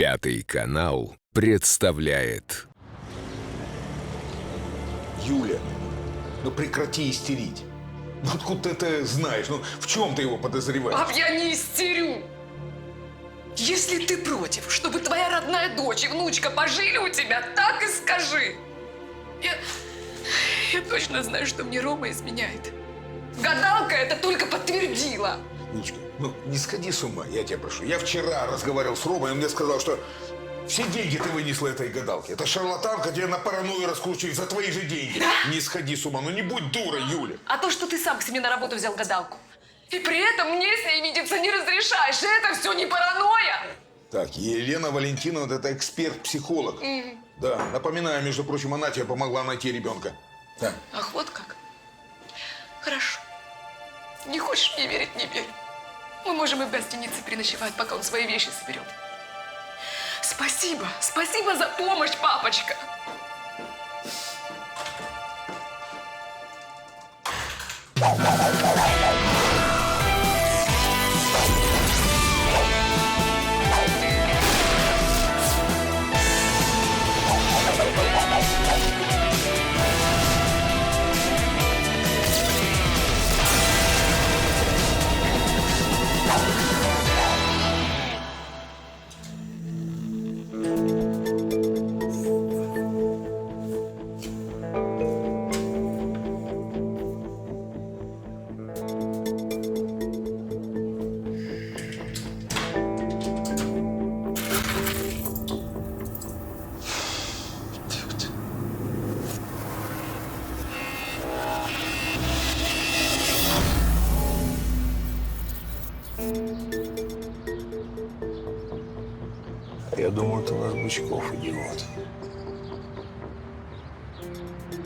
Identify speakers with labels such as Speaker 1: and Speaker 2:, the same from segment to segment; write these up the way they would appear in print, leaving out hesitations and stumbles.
Speaker 1: Пятый канал представляет.
Speaker 2: Юля, ну прекрати истерить. Ну откуда ты это знаешь? Ну в чем ты его подозреваешь?
Speaker 3: Пап, я не истерю. Если ты против, чтобы твоя родная дочь и внучка пожили у тебя, так и скажи. Я точно знаю, что мне Рома изменяет. Гадалка это только подтвердила.
Speaker 2: Ничка, ну не сходи с ума, я тебя прошу. Я вчера разговаривал с Ромой, он мне сказал, что все деньги ты вынесла этой гадалке. Это шарлатанка тебя на паранойю раскручивает за твои же деньги.
Speaker 3: Да?
Speaker 2: Не сходи с ума, ну не будь дурой, Юля.
Speaker 3: А то, что ты сам к себе на работу взял гадалку. И при этом мне с ней видеться не разрешаешь. Это все не паранойя.
Speaker 2: Так, Елена Валентиновна, это эксперт-психолог. Да, напоминаю, между прочим, она тебе помогла найти ребенка. Да.
Speaker 3: Ах, вот как. Хорошо. Не хочешь мне верить, не верь. Мы можем и в гостинице переночевать, пока он свои вещи соберет. Спасибо. Спасибо за помощь, папочка.
Speaker 4: Я думал, это у нас Бычков идиот.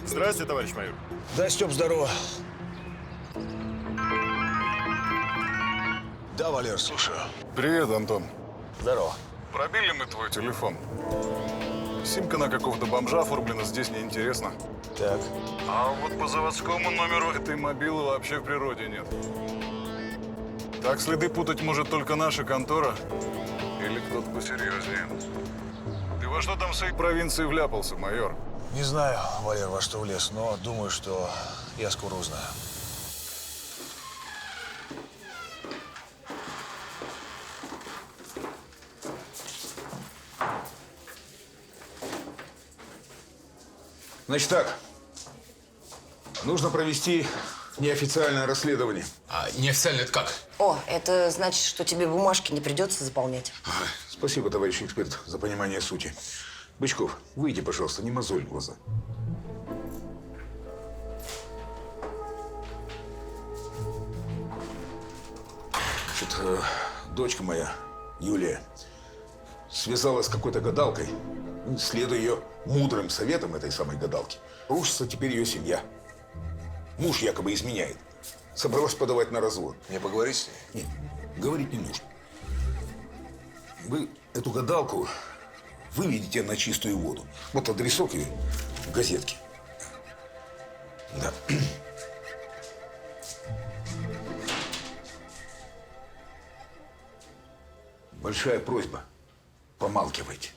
Speaker 5: Здравствуйте, товарищ майор.
Speaker 4: Да, Степ, здорово. Да, Валер, слушаю.
Speaker 5: Привет, Антон.
Speaker 4: Здорово.
Speaker 5: Пробили мы твой телефон. Симка на какого-то бомжа оформлена, здесь неинтересно.
Speaker 4: Так.
Speaker 5: А вот по заводскому номеру этой мобилы вообще в природе нет. Так следы путать может только наша контора или кто-то посерьезнее. Ты во что там в своей провинции вляпался, майор?
Speaker 4: Не знаю, Валер, во что влез, но думаю, что я скоро узнаю.
Speaker 2: Значит так, нужно провести неофициальное расследование.
Speaker 6: А неофициально это как?
Speaker 7: О, это значит, что тебе бумажки не придется заполнять.
Speaker 2: Спасибо, товарищ эксперт, за понимание сути. Бычков, выйди, пожалуйста, не мозоль глаза. Значит, дочка моя, Юлия, связалась с какой-то гадалкой. Следуя ее мудрым советам этой самой гадалки, рушится теперь ее семья. Муж якобы изменяет. Собралась подавать на развод.
Speaker 4: Мне поговорить с ней?
Speaker 2: Нет, говорить не нужно. Вы эту гадалку выведите на чистую воду. Вот адресок ее в газетке. Да. Большая просьба. Помалкивайте.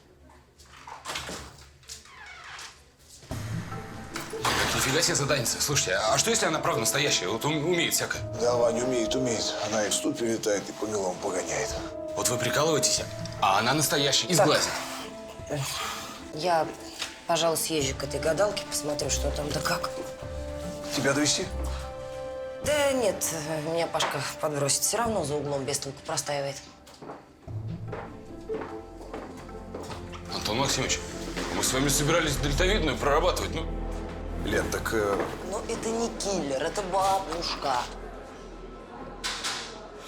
Speaker 6: Нифига себе заданница. Слушайте, а что если она правда настоящая? Вот умеет всякое.
Speaker 4: Да, Ваня, умеет. Она и в ступе летает, и по мелам погоняет.
Speaker 6: Вот вы прикалываетесь, а она настоящая. Изглазит.
Speaker 7: Я, пожалуй, съезжу к этой гадалке, посмотрю, что там да как.
Speaker 4: Тебя довести?
Speaker 7: Да нет, меня Пашка подбросит. Все равно за углом без толку простаивает.
Speaker 6: Антон Максимович, мы с вами собирались дельтовидную прорабатывать. Ну,
Speaker 4: Лен, так…
Speaker 7: Но это не киллер, это бабушка.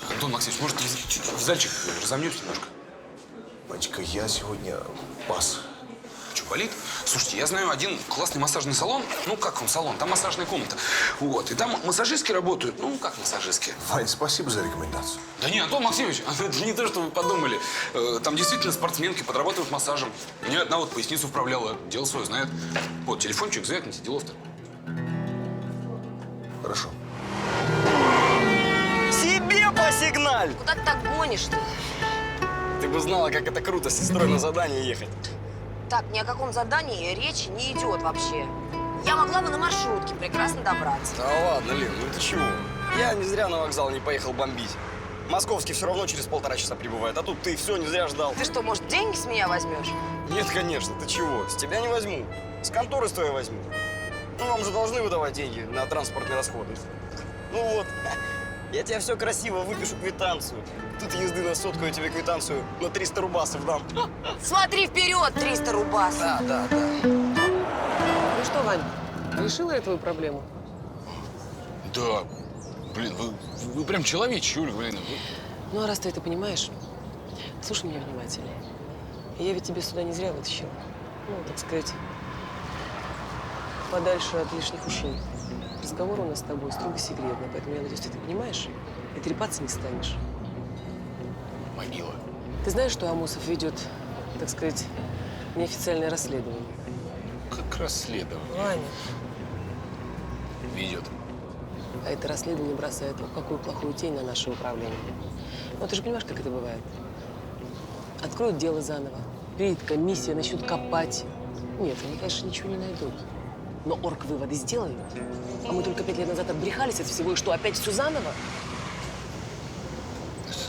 Speaker 6: Антон Максимович, может, в зальчик разомнемся немножко?
Speaker 4: Батька, я сегодня пас.
Speaker 6: Что, болит? Слушайте, я знаю один классный массажный салон. Ну, как он салон? Там массажная комната. Вот. И там массажистки работают. Ну, как массажистки?
Speaker 4: Вань, спасибо за рекомендацию.
Speaker 6: Да не, Антон Максимович, это не то, что вы подумали. Там действительно спортсменки подрабатывают массажем. Мне одна вот поясницу вправляла. Дело свое знает. Вот, телефончик, звякните, делов-то.
Speaker 4: Хорошо.
Speaker 8: Себе посигналь!
Speaker 7: Куда ты так гонишь-то?
Speaker 8: Ты бы знала, как это круто с сестрой на задание ехать.
Speaker 7: Так, ни о каком задании речи не идет вообще. Я могла бы на маршрутке прекрасно добраться.
Speaker 8: Да ладно, Лен, ну ты чего? Я не зря на вокзал не поехал бомбить. Московский все равно через 1,5 часа прибывает, а тут ты все не зря ждал.
Speaker 7: Ты что, может, деньги с меня возьмешь?
Speaker 8: Нет, конечно, ты чего? С тебя не возьму. С конторы с твоей возьму. Ну, вам же должны выдавать деньги на транспортные расходы. Ну вот, я тебе все красиво выпишу квитанцию. Тут езды на сотку, я тебе квитанцию на 300 рубасов дам.
Speaker 7: Смотри вперед, 300 рубас.
Speaker 8: Да.
Speaker 9: Ну что, Вань, решила я твою проблему?
Speaker 6: Да. Блин, вы прям человечьи, Юль, блин.
Speaker 9: Ну, а раз ты это понимаешь, слушай меня внимательно. Я ведь тебя сюда не зря вытащил. Ну, так сказать, подальше от лишних ушей. Разговор у нас с тобой строго секретный, поэтому я надеюсь, ты это понимаешь и трепаться не станешь.
Speaker 6: Могила.
Speaker 9: Ты знаешь, что Амосов ведет, так сказать, неофициальное расследование?
Speaker 6: Как расследование
Speaker 9: Ваня.
Speaker 6: ведет.
Speaker 9: А это расследование бросает какую плохую тень на наше управление. Ну, ты же понимаешь, как это бывает. Откроют дело заново, приедет комиссия, начнут копать. Нет, они, конечно, ничего не найдут. Но орг-выводы сделают. А мы только 5 лет назад отбрехались от всего, и что, опять все заново?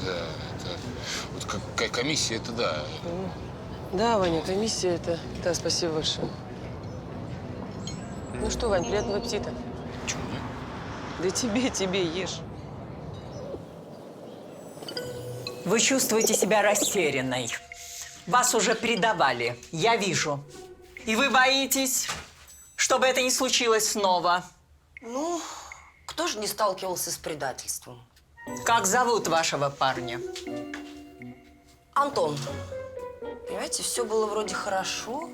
Speaker 6: Это вот как комиссия, это да.
Speaker 9: Да, Ваня, комиссия это… Да, спасибо большое. Ну что, Вань, приятного аппетита.
Speaker 6: Чего, нет?
Speaker 9: Да тебе, ешь.
Speaker 10: Вы чувствуете себя растерянной. Вас уже предавали, я вижу. И вы боитесь, чтобы это не случилось снова.
Speaker 7: Ну, кто же не сталкивался с предательством?
Speaker 10: Как зовут вашего парня?
Speaker 7: Антон. Понимаете, все было вроде хорошо,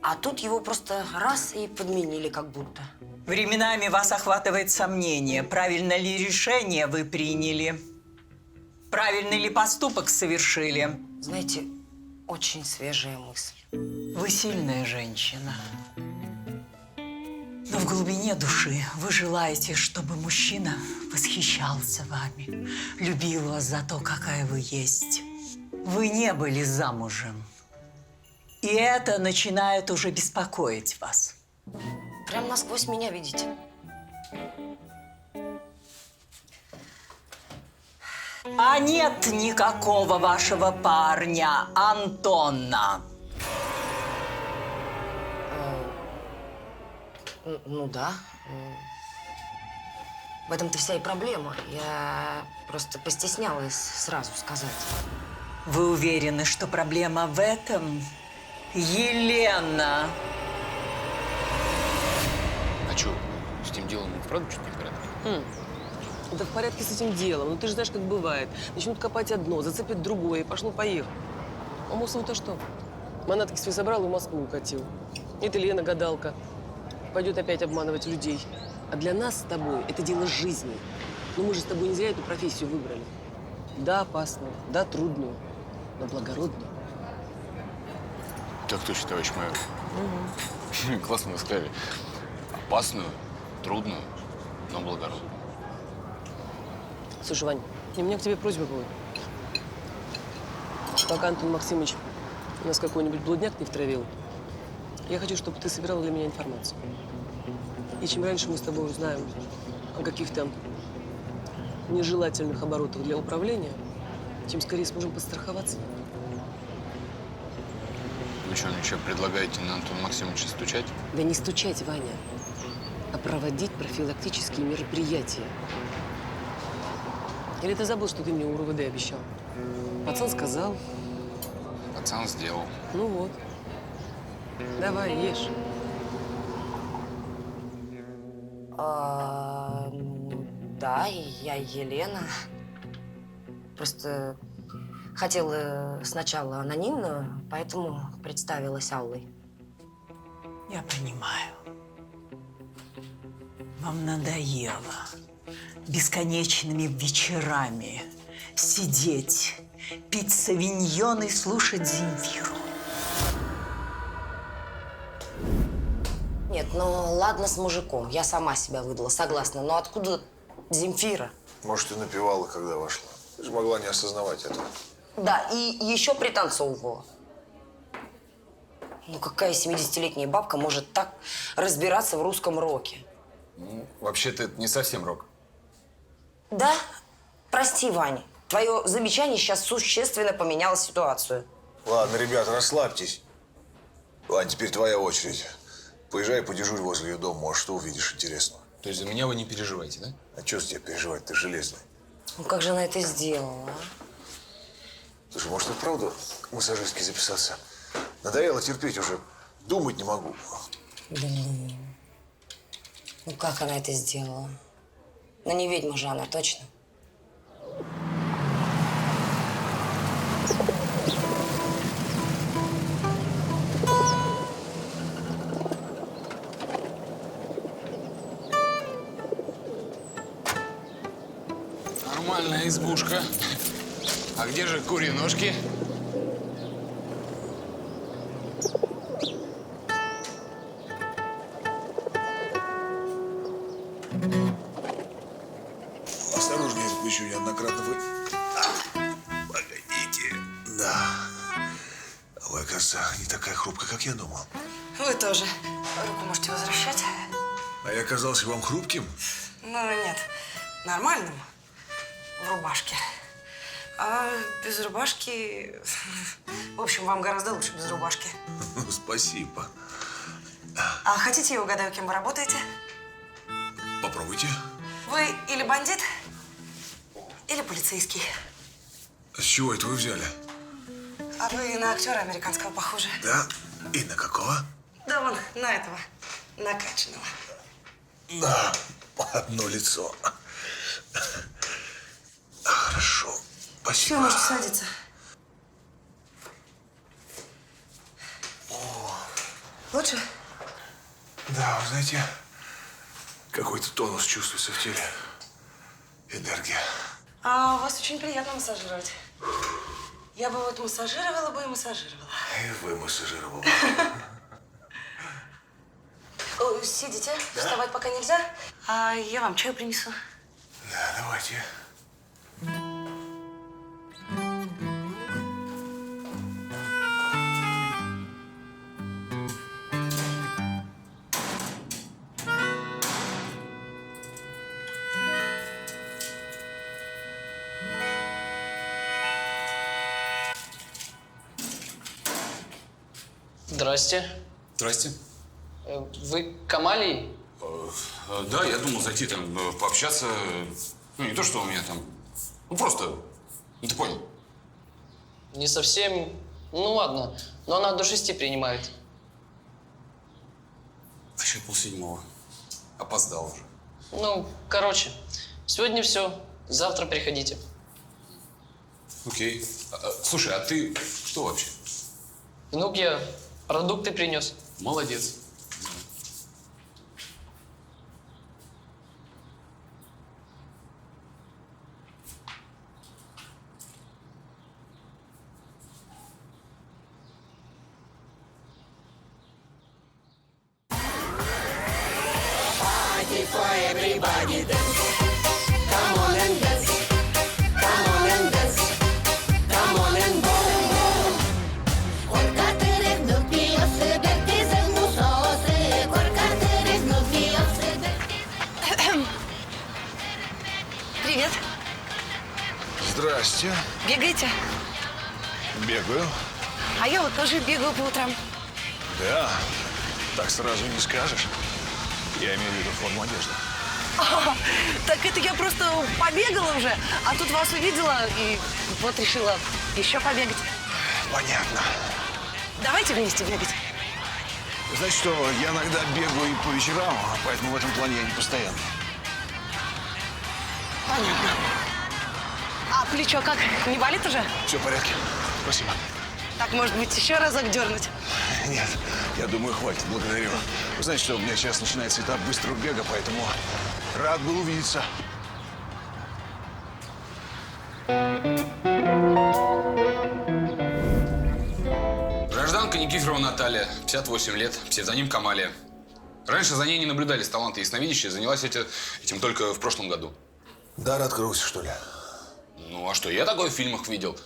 Speaker 7: а тут его просто раз и подменили как будто.
Speaker 10: Временами вас охватывает сомнение, правильно ли решение вы приняли, правильный ли поступок совершили.
Speaker 7: Знаете, очень свежая мысль.
Speaker 10: Вы сильная женщина. Но в глубине души вы желаете, чтобы мужчина восхищался вами, любил вас за то, какая вы есть. Вы не были замужем. И это начинает уже беспокоить вас.
Speaker 7: Прям насквозь меня видите.
Speaker 10: А нет никакого вашего парня, Антона.
Speaker 7: Ну да. В этом-то вся и проблема. Я просто постеснялась сразу сказать.
Speaker 10: Вы уверены, что проблема в этом? Елена!
Speaker 6: А что, с тем делом вправду что-то не в порядке?
Speaker 9: Да в порядке с этим делом. Ну ты же знаешь, как бывает. Начнут копать одно, зацепят другое, и пошло-поехало. А Амосов-то что? Манатки себе собрал и в Москву укатил. Это Лена гадалка. Пойдет опять обманывать людей. А для нас с тобой это дело жизни. Но мы же с тобой не зря эту профессию выбрали. Да, опасную, да, трудную, но благородную.
Speaker 6: Так точно, товарищ майор. Классно вы сказали. Опасную, трудную, но благородную.
Speaker 9: Слушай, Вань, у меня к тебе просьба будет. Пока Антон Максимович у нас какой-нибудь блудняк не втравил, я хочу, чтобы ты собирал для меня информацию. И чем раньше мы с тобой узнаем о каких-то нежелательных оборотах для управления, тем скорее сможем подстраховаться.
Speaker 6: Вы что, ничего предлагаете на Антона Максимовича стучать?
Speaker 9: Да не стучать, Ваня, а проводить профилактические мероприятия. Или ты забыл, что ты мне у РУВД обещал? Пацан сказал.
Speaker 6: Пацан сделал.
Speaker 9: Ну вот. Давай, ешь.
Speaker 7: Да, я Елена. Просто хотела сначала анонимно, поэтому представилась Аллой.
Speaker 10: Я понимаю. Вам надоело бесконечными вечерами сидеть, пить савиньон и слушать Земфиру.
Speaker 7: Нет, ну ладно с мужиком, я сама себя выдала, согласна. Но откуда Земфира?
Speaker 4: Может, и напевала, когда вошла. Ты же могла не осознавать этого.
Speaker 7: Да, и еще пританцовывала. Ну, какая 70-летняя бабка может так разбираться в русском роке?
Speaker 6: Ну, вообще-то это не совсем рок.
Speaker 7: Да? Прости, Ваня. Твое замечание сейчас существенно поменяло ситуацию.
Speaker 4: Ладно, ребята, расслабьтесь. Ладно, теперь твоя очередь. Поезжай, подежурь возле ее дома, может, что увидишь интересного.
Speaker 6: То есть за меня вы не переживаете, да?
Speaker 4: А что с тебя переживать, ты железный.
Speaker 7: Ну, как же она это сделала, а?
Speaker 4: Слушай, может, и правда к массажистке записаться? Надоело терпеть уже. Думать не могу.
Speaker 7: Блин. Ну, как она это сделала? Ну, не ведьма же она, точно?
Speaker 6: Нормальная избушка. А где же курьи ножки?
Speaker 4: Осторожнее, запущу неоднократно. Вы... Погодите. Да. Вы, оказывается, не такая хрупкая, как я думал.
Speaker 7: Вы тоже. Руку можете возвращать?
Speaker 4: А я оказался вам хрупким?
Speaker 7: Ну, нет. Нормальным. В рубашке. А без рубашки... В общем, вам гораздо лучше без рубашки.
Speaker 4: Спасибо.
Speaker 7: А хотите, я угадаю, кем вы работаете?
Speaker 4: Попробуйте.
Speaker 7: Вы или бандит, или полицейский.
Speaker 4: С чего это вы взяли?
Speaker 7: А вы на актера американского похожи.
Speaker 4: Да? И на какого?
Speaker 7: Да вон, на этого, накачанного.
Speaker 4: Да, одно лицо. Хорошо,
Speaker 7: Все,
Speaker 4: спасибо.
Speaker 7: можете садиться. Лучше?
Speaker 4: Да, вы знаете, какой-то тонус чувствуется в теле. Энергия.
Speaker 7: А вас очень приятно массажировать. Я бы вот массажировала бы и массажировала.
Speaker 4: И вы массажировал.
Speaker 7: Сидите, вставать пока нельзя. А я вам чаю принесу.
Speaker 4: Да, давайте.
Speaker 11: Здрасте.
Speaker 6: Здрасте.
Speaker 11: Вы к Амалии?
Speaker 6: Да, я думал зайти там пообщаться. Ну, не то, что у меня там. Ну, просто. Ну, ты понял.
Speaker 11: Не совсем. Ну ладно, но она до 6 принимает.
Speaker 6: А еще 6:30. Опоздал уже.
Speaker 11: Ну, короче, сегодня все. Завтра приходите.
Speaker 6: Окей. Слушай, а ты кто вообще?
Speaker 11: Внук я продукты принес.
Speaker 6: Молодец.
Speaker 7: Привет.
Speaker 4: Здрасте.
Speaker 7: Бегаете?
Speaker 4: Бегаю.
Speaker 7: А я вот тоже бегаю по утрам.
Speaker 4: Да, так сразу не скажешь. Я имею в виду форму одежды.
Speaker 7: Так это я просто побегала уже, а тут вас увидела и вот решила еще побегать.
Speaker 4: Понятно.
Speaker 7: Давайте вместе бегать.
Speaker 4: Значит, что я иногда бегаю и по вечерам, поэтому в этом плане я не постоянно.
Speaker 7: Понятно. А плечо как, не болит уже?
Speaker 4: Все в порядке. Спасибо.
Speaker 7: Так, может быть, еще разок дернуть?
Speaker 4: Нет, я думаю, хватит. Благодарю. Вы знаете, что у меня сейчас начинается этап быстрого бега, поэтому рад был увидеться.
Speaker 6: Гражданка Никифорова Наталья, 58 лет, псевдоним Камалия. Раньше за ней не наблюдались таланты ясновидящие, занялась этим только в прошлом году.
Speaker 4: Дар открылся, что ли?
Speaker 6: Ну, а что, я такое в фильмах видел.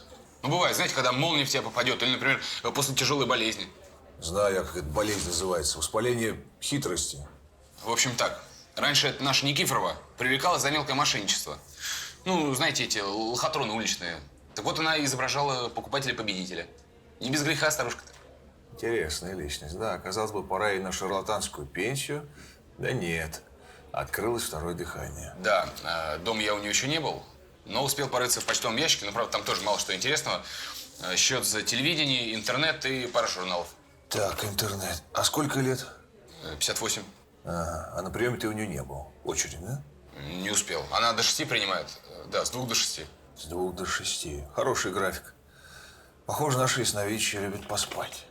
Speaker 6: Ну, бывает, знаете, когда молния в тебя попадет, или, например, после тяжелой болезни.
Speaker 4: Знаю, как эта болезнь называется. Воспаление хитрости.
Speaker 6: В общем, так. Раньше эта наша Никифорова привлекала за мелкое мошенничество. Ну, знаете, эти лохотроны уличные. Так вот, она изображала покупателя-победителя. Не без греха старушка-то.
Speaker 4: Интересная личность. Да, казалось бы, пора и на шарлатанскую пенсию. Да нет. Открылось второе дыхание.
Speaker 6: Да, дома я у нее еще не был, но успел порыться в почтовом ящике. Но, правда, там тоже мало что интересного. Счет за телевидение, интернет и пара журналов.
Speaker 4: Так, интернет. А сколько лет?
Speaker 6: 58.
Speaker 4: Ага. А на приеме ты у нее не был? Очередь, да?
Speaker 6: Не успел. Она до 6 принимает. Да, с 2 до 6.
Speaker 4: С 2 до 6. Хороший график. Похоже, наши ясновидящие любят поспать.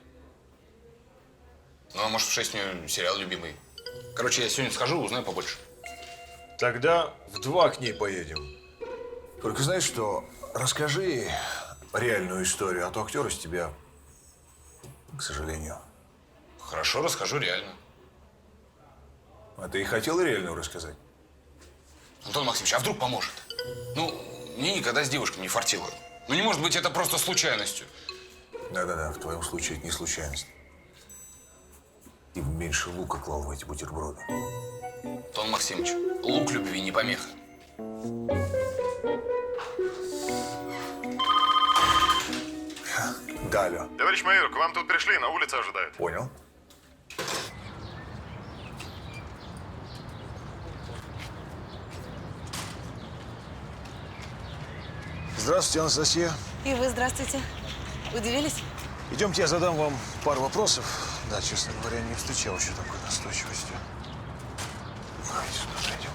Speaker 6: Ну, а может, в 6 у нее сериал любимый. Короче, я сегодня схожу, узнаю побольше.
Speaker 4: Тогда в 2 к ней поедем. Только знаешь что? Расскажи реальную историю, а то актер из тебя, к сожалению.
Speaker 6: Хорошо, расскажу реально.
Speaker 4: А ты и хотел реальную рассказать?
Speaker 6: Антон Максимович, а вдруг поможет? Ну, мне никогда с девушками не фартило. Ну, не может быть это просто случайностью.
Speaker 4: Да-да-да, в твоем случае это не случайность. Ты бы меньше лука клал в эти бутерброды.
Speaker 6: Антон Максимович, лук любви не помеха.
Speaker 4: Да, алло.
Speaker 5: Товарищ майор, к вам тут пришли, на улице ожидают.
Speaker 4: Понял. Здравствуйте, Анастасия.
Speaker 7: И вы здравствуйте. Удивились?
Speaker 4: Идемте, я задам вам пару вопросов. Да, честно говоря, не встречал еще такой настойчивости. Давайте сюда зайдем.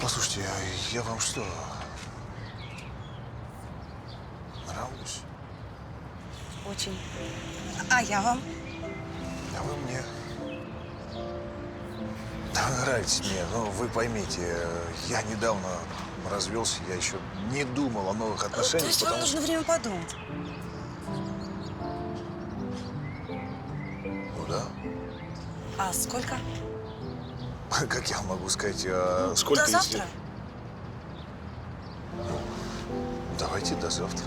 Speaker 4: Послушайте, а я вам что, нравлюсь?
Speaker 7: Очень. А я вам?
Speaker 4: А вы мне. Да, вы нравитесь мне, но вы поймите, я недавно развелся, я еще не думал о новых отношениях.
Speaker 7: То есть вам нужно время подумать?
Speaker 4: Ну да.
Speaker 7: А сколько?
Speaker 4: Как я могу сказать, а сколько?
Speaker 7: До завтра?
Speaker 4: Ну, давайте до завтра.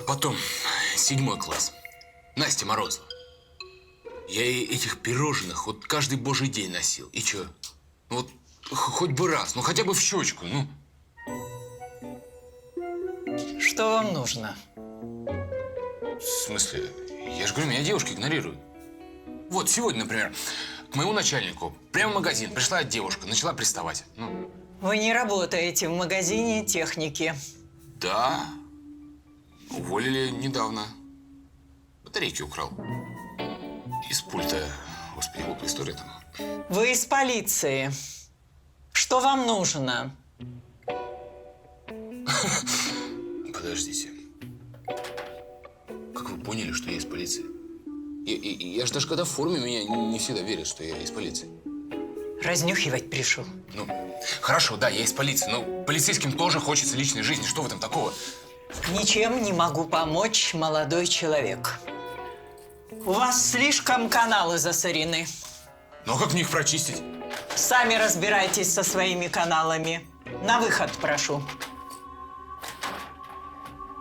Speaker 6: Потом, 7 класс. Настя Морозова. Я ей этих пирожных вот каждый божий день носил. И чё? Ну вот хоть бы раз, ну хотя бы в щечку, ну.
Speaker 10: Что вам нужно?
Speaker 6: В смысле? Я же говорю, меня девушки игнорируют. Вот сегодня, например, к моему начальнику прямо в магазин пришла девушка, начала приставать. Ну.
Speaker 10: Вы не работаете в магазине техники.
Speaker 6: Да. Уволили недавно. Батарейки украл. Из пульта. Господи, глупая история там.
Speaker 10: Вы из полиции. Что вам нужно?
Speaker 6: Подождите. Как вы поняли, что я из полиции? Я же даже когда в форме, меня не всегда верят, что я из полиции.
Speaker 10: Разнюхивать пришел.
Speaker 6: Ну, хорошо, да, я из полиции, но полицейским тоже хочется личной жизни. Что в этом такого?
Speaker 10: Ничем не могу помочь, молодой человек. У вас слишком каналы засорены.
Speaker 6: Ну, а как мне их прочистить?
Speaker 10: Сами разбирайтесь со своими каналами. На выход прошу.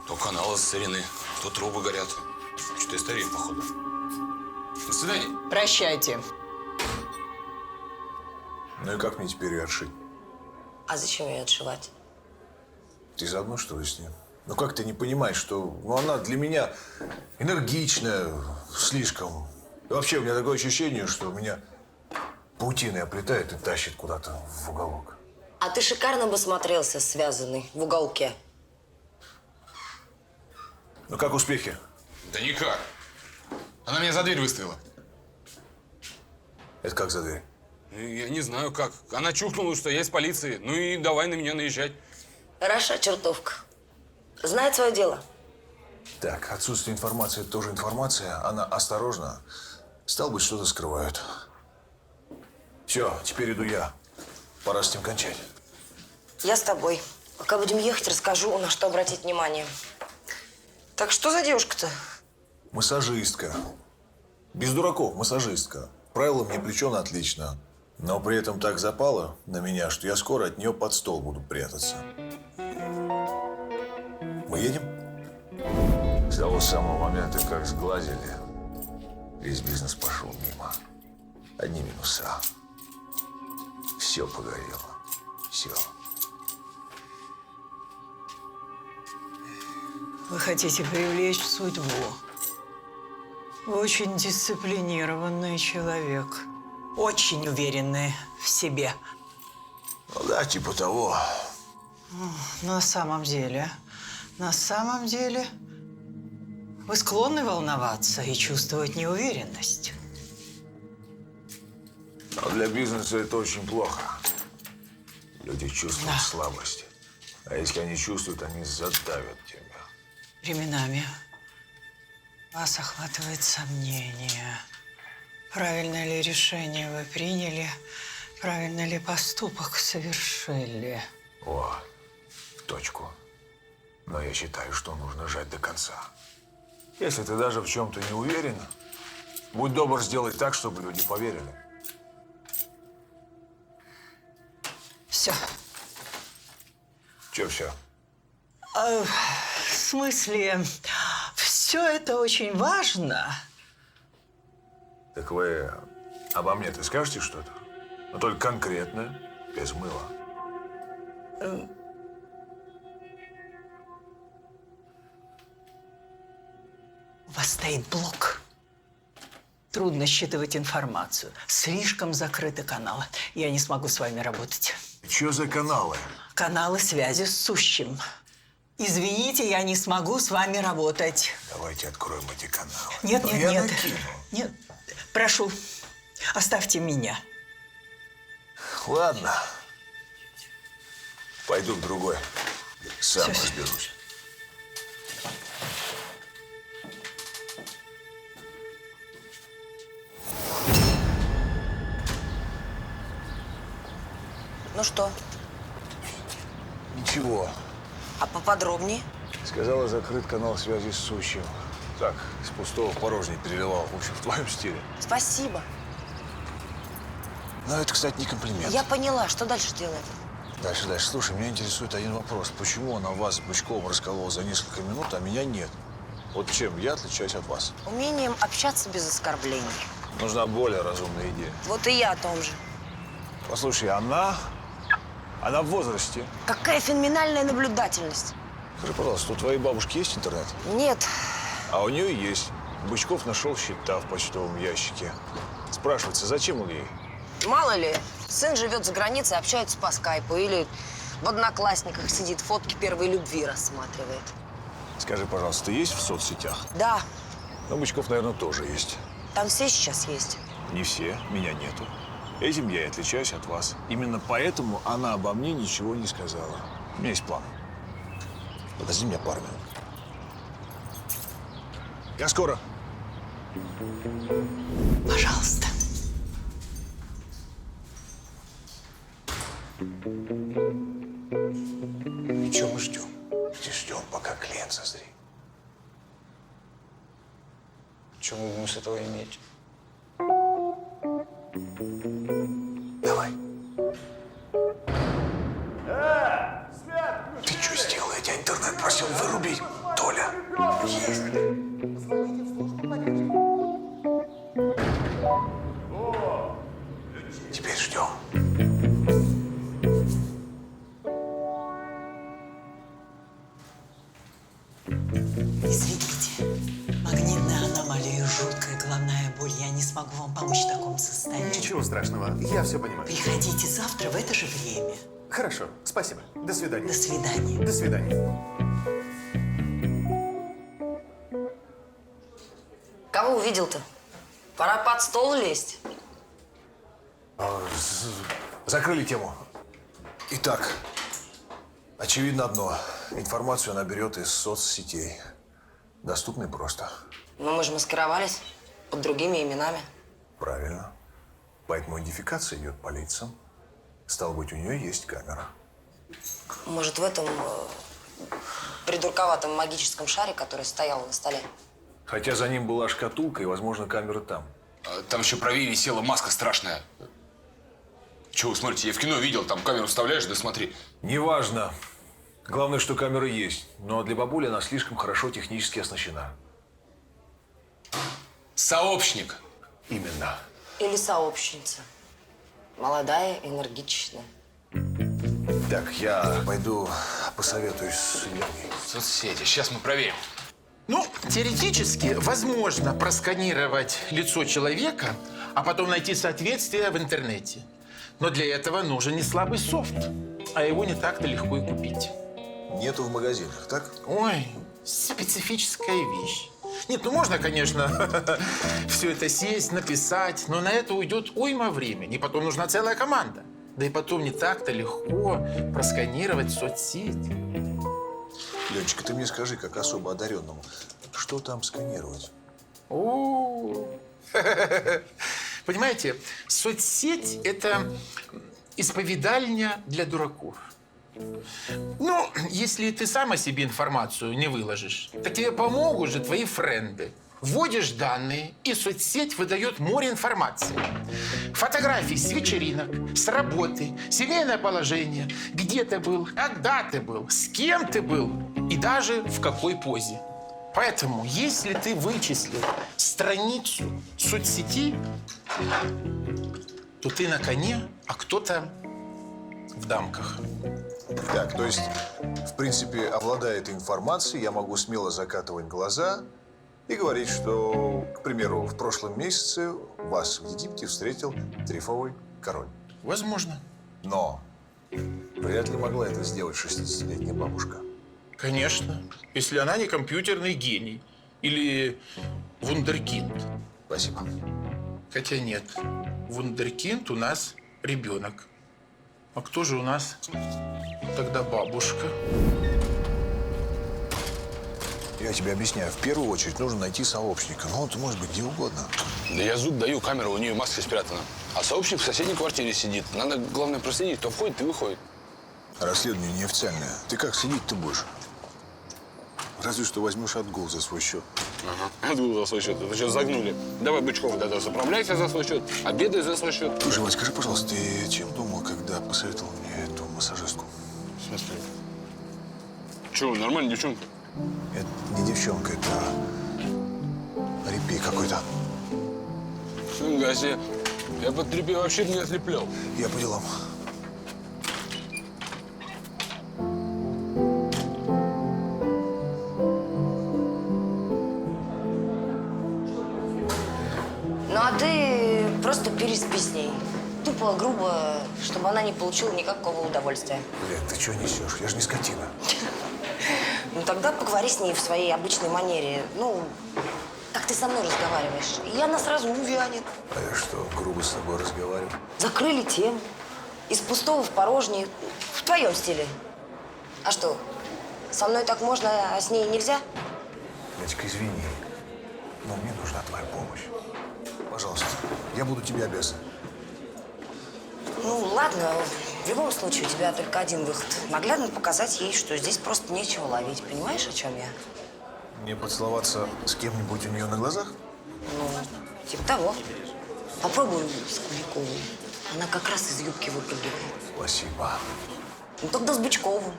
Speaker 6: То каналы засорены, то трубы горят. Что-то я старею, походу. До свидания.
Speaker 10: Прощайте.
Speaker 4: Ну и как мне теперь ее отшить?
Speaker 7: А зачем ее отшивать?
Speaker 4: Ты заодно, что ли, с ним? Ну как ты не понимаешь, что она для меня энергичная слишком. И вообще у меня такое ощущение, что меня паутиной оплетает и тащит куда-то в уголок.
Speaker 7: А ты шикарно бы смотрелся, связанный в уголке.
Speaker 4: Ну как успехи?
Speaker 6: Да никак. Она меня за дверь выставила.
Speaker 4: Это как за дверь?
Speaker 6: Я не знаю как. Она чухнула, что я из полиции. Ну и давай на меня наезжать.
Speaker 7: Хороша чертовка. Знает свое дело.
Speaker 4: Так, отсутствие информации – это тоже информация. Она осторожна. Стало быть, что-то скрывают. Все, теперь иду я. Пора с этим кончать.
Speaker 7: Я с тобой. Пока будем ехать, расскажу, на что обратить внимание. Так что за девушка-то?
Speaker 4: Массажистка. Без дураков, массажистка. Правила мне плечо на отлично. Но при этом так запала на меня, что я скоро от нее под стол буду прятаться. Мы едем?
Speaker 12: С того самого момента, как сглазили, весь бизнес пошел мимо. Одни минуса. Все погорело. Все.
Speaker 10: Вы хотите привлечь судьбу. Вы очень дисциплинированный человек. Очень уверенный в себе.
Speaker 4: Ну да, типа того.
Speaker 10: На самом деле, вы склонны волноваться и чувствовать неуверенность.
Speaker 4: Но для бизнеса это очень плохо. Люди чувствуют слабость. А если они чувствуют, они задавят тебя.
Speaker 10: Временами вас охватывает сомнение. Правильное ли решение вы приняли? Правильный ли поступок совершили?
Speaker 4: О, в точку. Но я считаю, что нужно жать до конца. Если ты даже в чем-то не уверен, будь добр сделать так, чтобы люди поверили.
Speaker 10: Все.
Speaker 4: Че все?
Speaker 10: В смысле, все это очень важно.
Speaker 4: Так вы обо мне-то скажете что-то? Но только конкретное, без мыла.
Speaker 10: У вас стоит блок. Трудно считывать информацию. Слишком закрыты каналы. Я не смогу с вами работать.
Speaker 4: Что за каналы?
Speaker 10: Каналы связи с сущим. Извините, я не смогу с вами работать.
Speaker 4: Давайте откроем эти каналы.
Speaker 10: Нет,
Speaker 4: Но
Speaker 10: нет,
Speaker 4: я
Speaker 10: нет.
Speaker 4: накину.
Speaker 10: Нет. Прошу, оставьте меня.
Speaker 4: Ладно. Пойду в другой. Сам
Speaker 10: Всё.
Speaker 4: разберусь.
Speaker 7: Ну что,
Speaker 4: Ничего.
Speaker 7: а поподробнее?
Speaker 4: Сказала, закрыт канал связи с сущим. Так, из пустого в порожнее переливал. В общем, в твоем стиле.
Speaker 7: Спасибо.
Speaker 4: Но это, кстати, не комплимент.
Speaker 7: Я поняла, что дальше делать?
Speaker 4: Дальше. Слушай, меня интересует один вопрос. Почему она вас с Бычковым расколола за несколько минут, а меня нет? Вот чем я отличаюсь от вас?
Speaker 7: Умением общаться без оскорблений.
Speaker 4: Нужна более разумная идея.
Speaker 7: Вот и я о том же.
Speaker 4: Послушай, она в возрасте.
Speaker 7: Какая феноменальная наблюдательность.
Speaker 4: Скажи, пожалуйста, у твоей бабушки есть интернет?
Speaker 7: Нет.
Speaker 4: А у нее есть. Бычков нашел счета в почтовом ящике. Спрашивается, зачем он ей?
Speaker 7: Мало ли, сын живет за границей, общается по скайпу. Или в Одноклассниках сидит, фотки первой любви рассматривает.
Speaker 4: Скажи, пожалуйста, ты есть в соцсетях?
Speaker 7: Да,
Speaker 4: Ну, Бычков, наверное, тоже есть.
Speaker 7: там все сейчас есть.
Speaker 4: Не все, меня нету. Этим я и отличаюсь от вас. Именно поэтому она обо мне ничего не сказала. У меня есть план. Подожди меня пару минут. Я скоро.
Speaker 10: Пожалуйста.
Speaker 4: И чего мы ждем? Ждем, пока клиент созреет.
Speaker 8: Что мы будем с этого иметь?
Speaker 4: Давай. Ты что сделал? Я тебя интернет просил вырубить, Толя. Есть. Теперь ждем.
Speaker 10: Извините, магнитная аномалия, жуткая головная боль. Я не смогу вам помочь в таком состоянии.
Speaker 13: Ничего страшного, я все понимаю.
Speaker 10: Приходите завтра в это же время.
Speaker 13: Хорошо, спасибо. До свидания.
Speaker 10: До свидания.
Speaker 13: До свидания.
Speaker 7: Кого увидел-то? Пора под стол лезть.
Speaker 4: Закрыли тему. Итак, очевидно одно. Информацию она берет из соцсетей. Доступно и просто.
Speaker 7: Но мы же маскировались под другими именами.
Speaker 4: Правильно. Поэтому идентификация идет по лицам. Стало быть, у нее есть камера.
Speaker 7: Может, в этом придурковатом магическом шаре, который стоял на столе?
Speaker 4: Хотя за ним была шкатулка и, возможно, камера там.
Speaker 6: Там еще правее висела маска страшная. Чего вы смотрите? Я в кино видел, там камеру вставляешь, да смотри.
Speaker 4: Неважно. Главное, что камера есть. Но для бабули она слишком хорошо технически оснащена.
Speaker 6: Сообщник.
Speaker 4: Именно.
Speaker 7: Или сообщница. Молодая, энергичная.
Speaker 4: Так, я пойду посоветуюсь с Леной.
Speaker 6: Соцсети. Сейчас мы проверим.
Speaker 14: Ну, теоретически возможно просканировать лицо человека, а потом найти соответствие в интернете. Но для этого нужен не слабый софт, а его не так-то легко и купить.
Speaker 4: Нету в магазинах, так?
Speaker 14: Ой, специфическая вещь. Нет, ну можно, конечно, все это сесть, написать, но на это уйдет уйма времени. И потом нужна целая команда. Да и потом не так-то легко просканировать соцсеть.
Speaker 4: Леночка, ты мне скажи, как особо одаренному, что там сканировать?
Speaker 14: Понимаете, соцсеть – это исповедальня для дураков. Ну, если ты сам о себе информацию не выложишь, так тебе помогут же твои френды. Вводишь данные, и соцсеть выдает море информации. Фотографии с вечеринок, с работы, семейное положение, где ты был, когда ты был, с кем ты был и даже в какой позе. Поэтому, если ты вычислил страницу соцсети, то ты на коне, а кто-то в дамках.
Speaker 4: Так, то есть, в принципе, обладая этой информацией, я могу смело закатывать глаза и говорить, что, к примеру, в прошлом месяце вас в Египте встретил трифовый король.
Speaker 14: Возможно.
Speaker 4: Но вряд ли могла это сделать 60-летняя бабушка.
Speaker 14: Конечно, если она не компьютерный гений или вундеркинд.
Speaker 4: Спасибо.
Speaker 14: Хотя нет, вундеркинд у нас ребенок. А кто же у нас тогда бабушка?
Speaker 4: Я тебе объясняю, в первую очередь нужно найти сообщника. Ну, это может быть где угодно.
Speaker 6: Да я зуб даю, камера у нее маской спрятана. А сообщник в соседней квартире сидит. Надо, главное, проследить, кто входит и выходит.
Speaker 4: Расследование неофициальное. Ты как следить-то будешь? Разве что возьмешь отгул за свой счет.
Speaker 6: Ага, отгул за свой счет. Это что, загнули? Давай, Бычков, да, заправляйся за свой счет, обедай за свой счет.
Speaker 4: Слушай, Вань, скажи, пожалуйста, ты чем думал, когда посоветовал мне эту массажистку?
Speaker 6: В смысле? Чего, нормальная девчонка?
Speaker 4: Это не девчонка, это репей какой-то.
Speaker 6: Фига себе. Я под тряпей вообще не ослеплял.
Speaker 4: Я по делам.
Speaker 7: Ну, а ты просто переспи с ней. Тупо, грубо, чтобы она не получила никакого удовольствия.
Speaker 4: Блин, ты что несешь? Я же не скотина.
Speaker 7: Ну, тогда поговори с ней в своей обычной манере. Ну, как ты со мной разговариваешь. И она сразу увянет.
Speaker 4: А я что, грубо с тобой разговариваю?
Speaker 7: Закрыли тему. Из пустого в порожнее. В твоем стиле. А что, со мной так можно, а с ней нельзя?
Speaker 4: Леночка, извини, но мне нужна твоя помощь. Пожалуйста, я буду тебе обязан.
Speaker 7: Ну, ладно. В любом случае, у тебя только один выход. Наглядно показать ей, что здесь просто нечего ловить. Понимаешь, о чем я?
Speaker 4: Мне поцеловаться с кем-нибудь у нее на глазах?
Speaker 7: Ну, типа того. Попробуй с Куликовой. Она как раз из юбки выпрыгивает.
Speaker 4: Спасибо.
Speaker 7: Ну, тогда с Бычковым.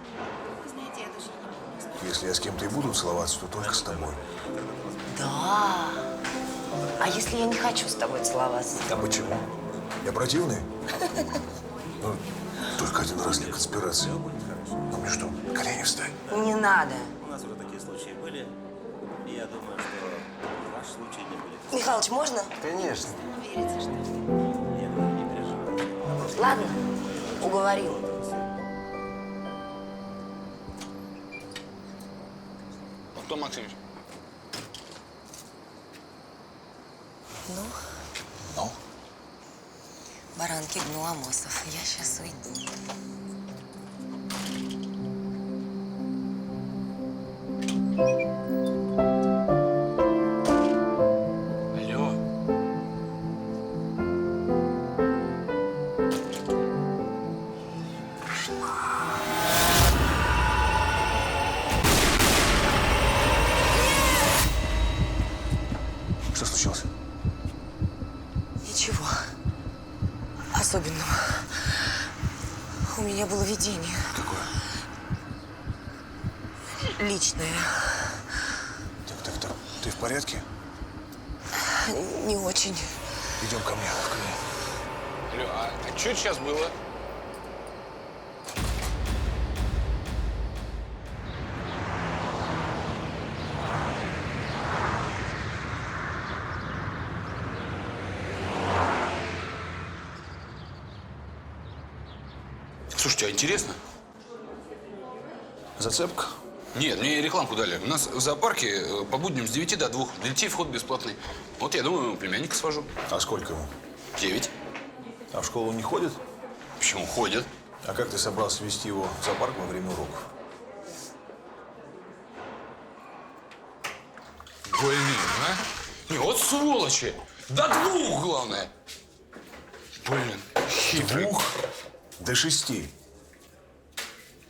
Speaker 4: Если я с кем-то и буду целоваться, то только с тобой.
Speaker 7: Да. А если я не хочу с тобой целоваться?
Speaker 4: А почему? Я противный? Ну, только один раз для конспирации. Ну, мне что, колени встать?
Speaker 7: Не надо.
Speaker 15: У нас уже такие случаи были. И я думаю, что ваш случай не будет.
Speaker 7: Михалыч, можно?
Speaker 15: Конечно.
Speaker 7: Ладно, уговорил.
Speaker 6: Кто Максимович?
Speaker 7: Ну?
Speaker 4: Ну?
Speaker 7: Баранки Гнуамосов. Я сейчас уйду.
Speaker 6: Алло.
Speaker 7: меня было видение.
Speaker 4: Какое?
Speaker 7: Личное.
Speaker 4: Так. Ты в порядке?
Speaker 7: Не очень.
Speaker 4: Идем ко мне.
Speaker 6: Алло, а что это сейчас было? Слушайте, а интересно?
Speaker 4: Зацепка?
Speaker 6: Нет, мне рекламку дали. У нас в зоопарке по будням с 9 до 2. Для детей вход бесплатный. Вот я думаю, племянника свожу.
Speaker 4: А сколько ему?
Speaker 6: 9.
Speaker 4: А в школу не ходит?
Speaker 6: Почему ходит?
Speaker 4: А как ты собрался вести его в зоопарк во время уроков?
Speaker 6: Блин, а? Не, вот сволочи. До 2, главное. Блин, хитрый.
Speaker 4: 2 до 6.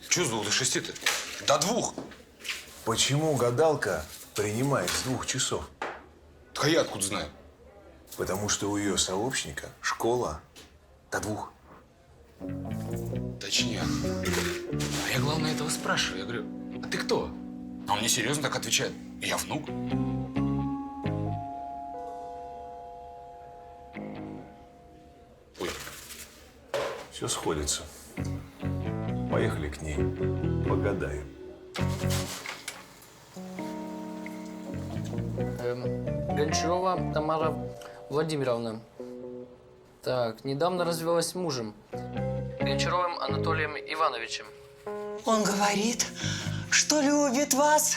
Speaker 6: Чего с 2 до 6-то? До 2.
Speaker 4: Почему гадалка принимает с 2 часов?
Speaker 6: Так а я откуда знаю?
Speaker 4: Потому что у ее сообщника школа до 2.
Speaker 6: Точнее. А я, главное, этого спрашиваю. Я говорю, а ты кто? А он мне серьезно так отвечает. Я внук. Ой.
Speaker 4: Все сходится. Поехали к ней. Погадаем.
Speaker 11: Гончарова Тамара Владимировна. Так, недавно развелась с мужем. Гончаровым Анатолием Ивановичем.
Speaker 10: Он говорит, что любит вас,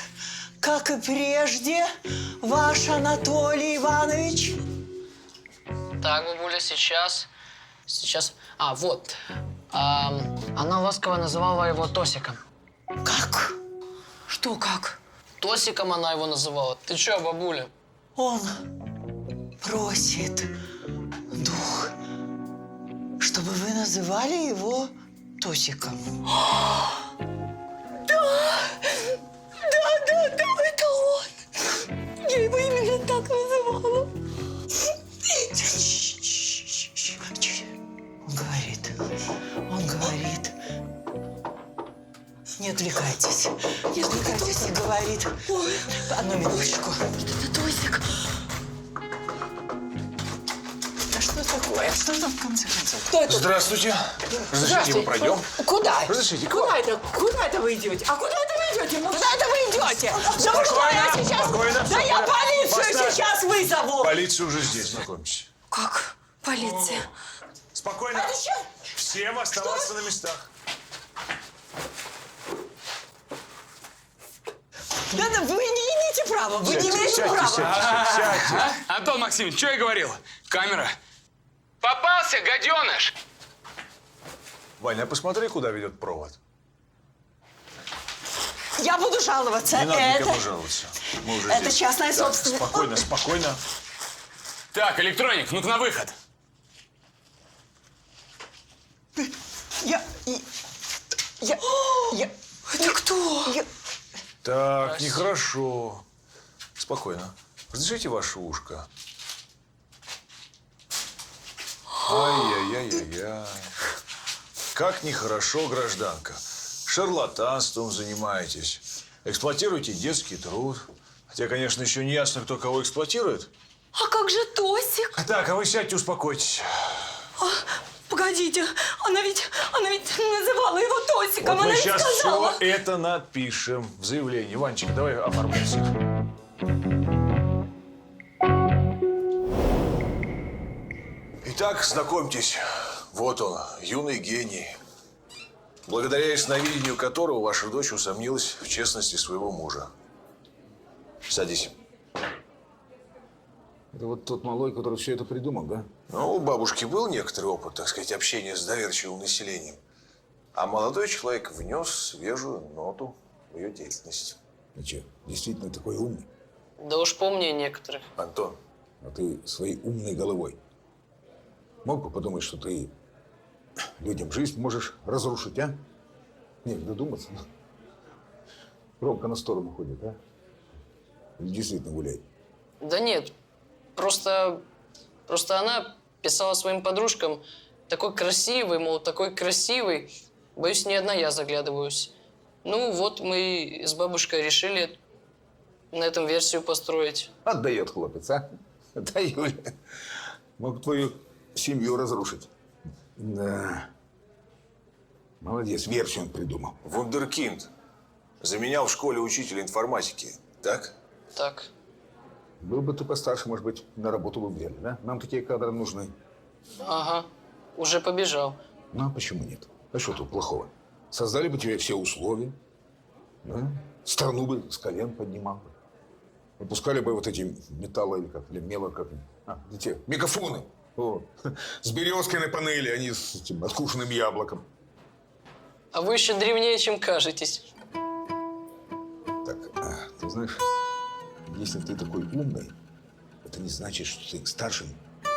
Speaker 10: как и прежде, ваш Анатолий Иванович.
Speaker 11: Так, бабуля, сейчас. А, вот. Она ласково называла его Тосиком.
Speaker 10: Как? Что как?
Speaker 11: Тосиком она его называла. Ты чё, бабуля?
Speaker 10: Он просит, дух, чтобы вы называли его Тосиком. Да, это он. Я его именно так называла. Он говорит, не отвлекайтесь, он говорит. Одну минуточку.
Speaker 3: Это Тосик.
Speaker 10: А что такое? Что там в конце концов?
Speaker 3: Кто это?
Speaker 4: Здравствуйте. Разрешите, мы пройдем?
Speaker 3: Куда?
Speaker 4: Разрешите,
Speaker 3: Куда это вы идете? А куда это вы идете? Куда это вы идете? Да вы что, я сейчас...
Speaker 4: спокойно.
Speaker 10: Да я полицию сейчас вызову!
Speaker 4: Полиция уже здесь, знакомьтесь.
Speaker 3: Как? Полиция?
Speaker 4: Спокойно. Всем оставаться на местах.
Speaker 10: Да, вы не имеете права, вы не имеете права.
Speaker 4: Сядьте.
Speaker 6: Антон Максимович, что я говорил? Камера. Попался, гаденыш!
Speaker 4: Ваня, а посмотри, куда ведет провод.
Speaker 10: Я буду жаловаться.
Speaker 4: Не надо никому жаловаться. Мы уже
Speaker 10: это
Speaker 4: здесь.
Speaker 10: частная
Speaker 4: Так,
Speaker 10: собственность.
Speaker 4: спокойно.
Speaker 6: Так, электроник, ну-ка на выход.
Speaker 10: Это кто?
Speaker 4: Так, нехорошо. Спокойно. Разрешите ваше ушко? Ай-яй-яй-яй-яй. Как нехорошо, гражданка. Шарлатанством занимаетесь. Эксплуатируете детский труд. Хотя, конечно, еще не ясно, кто кого эксплуатирует.
Speaker 3: А как же Тосик?
Speaker 4: Так, а вы сядьте, успокойтесь.
Speaker 3: Погодите, она ведь называла его Тосиком.
Speaker 4: Вот мы
Speaker 3: Она ведь
Speaker 4: сейчас
Speaker 3: сказала.
Speaker 4: все это напишем в заявлении. Ванечка, давай оформляйся. Итак, знакомьтесь. Вот он, юный гений, благодаря ясновидению которого ваша дочь усомнилась в честности своего мужа. Садись.
Speaker 2: Это вот тот малой, который все это придумал, да?
Speaker 4: Ну, у бабушки был некоторый опыт, так сказать, общения с доверчивым населением. А молодой человек внес свежую ноту в ее деятельность.
Speaker 2: Ну что, действительно такой умный?
Speaker 11: Да уж помнее некоторых.
Speaker 4: Антон.
Speaker 2: А ты своей умной головой мог бы подумать, что ты людям жизнь можешь разрушить, а? Нет, додуматься. Ромка на сторону ходит, а? Или действительно гуляет?
Speaker 11: Да нет, просто она писала своим подружкам такой красивый, мол, такой красивый. Боюсь, не одна я заглядываюсь. Ну, вот мы с бабушкой решили на этом версию построить.
Speaker 2: Отдает хлопец, а? Да, Юля. Мог твою семью разрушить. Да. Молодец, версию он придумал.
Speaker 4: Вундеркинд. Заменял в школе учителя информатики. Так?
Speaker 11: Так.
Speaker 2: Был бы ты постарше, может быть, на работу бы взяли, да? Нам такие кадры нужны.
Speaker 11: Ага. Уже побежал.
Speaker 2: Ну, а почему нет? А что тут плохого? Создали бы тебе все условия. Да? Страну бы с колен поднимал бы. Выпускали бы вот эти металлы или как, или мело, как те мегафоны. Вот. С березкой на панели, а не с этим откушенным яблоком.
Speaker 11: А вы еще древнее, чем кажетесь.
Speaker 2: Так, ты знаешь, если ты такой умный, это не значит, что ты к старшим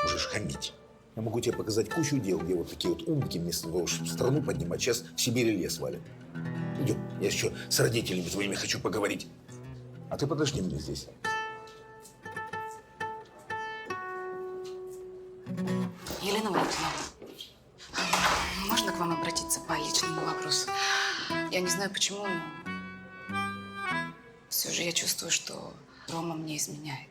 Speaker 2: можешь хамить. Я могу тебе показать кучу дел, где вот такие вот умники вместо того, чтобы страну поднимать, сейчас в Сибири лес валят. Идем, я еще с родителями твоими хочу поговорить. А ты подожди меня здесь.
Speaker 3: Елена Валентиновна, можно к вам обратиться по личному вопросу? Я не знаю почему, но все же я чувствую, что Рома мне изменяет.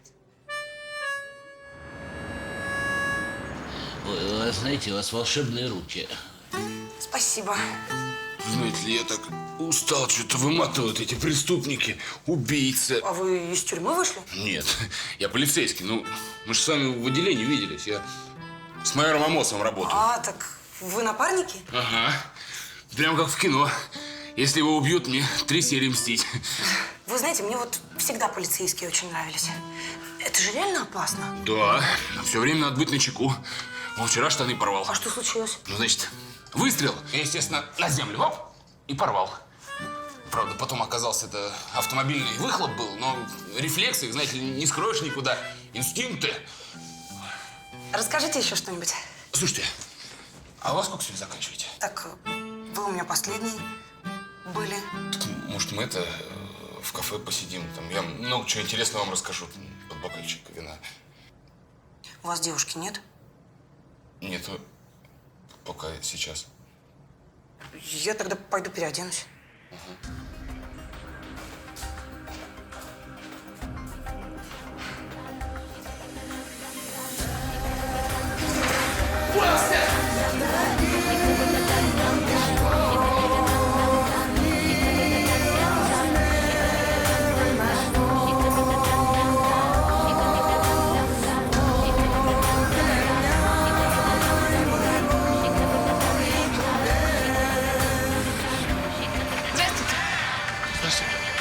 Speaker 16: Вы знаете, у вас волшебные руки.
Speaker 7: Спасибо.
Speaker 6: Знаете ли, я так устал, что-то выматывают эти преступники, убийцы.
Speaker 7: А вы из тюрьмы вышли?
Speaker 6: Нет, я полицейский. Ну, мы же с вами в отделении виделись. Я с майором Амосовым работаю.
Speaker 7: А, так вы напарники?
Speaker 6: Ага. Прям как в кино. Если его убьют, мне 3 серии мстить.
Speaker 7: Вы знаете, мне вот всегда полицейские очень нравились. Это же реально опасно.
Speaker 6: Да, все время надо быть начеку. Он вчера штаны порвал.
Speaker 7: А что случилось?
Speaker 6: Ну, значит, выстрел, я, естественно, на землю, оп, и порвал. Правда, потом оказался, это автомобильный выхлоп был, но рефлексы, знаете ли, не скроешь никуда. Инстинкты.
Speaker 7: Расскажите еще что-нибудь.
Speaker 6: Слушайте, а у вас сколько сегодня заканчиваете?
Speaker 7: Так, вы у меня последний были.
Speaker 6: Так, может, мы это в кафе посидим? Там я много чего интересного вам расскажу. Под бокальчик вина.
Speaker 7: У вас девушки нет?
Speaker 6: Нету пока сейчас.
Speaker 7: Я тогда пойду переоденусь.
Speaker 3: Здравствуйте.
Speaker 6: Здравствуйте.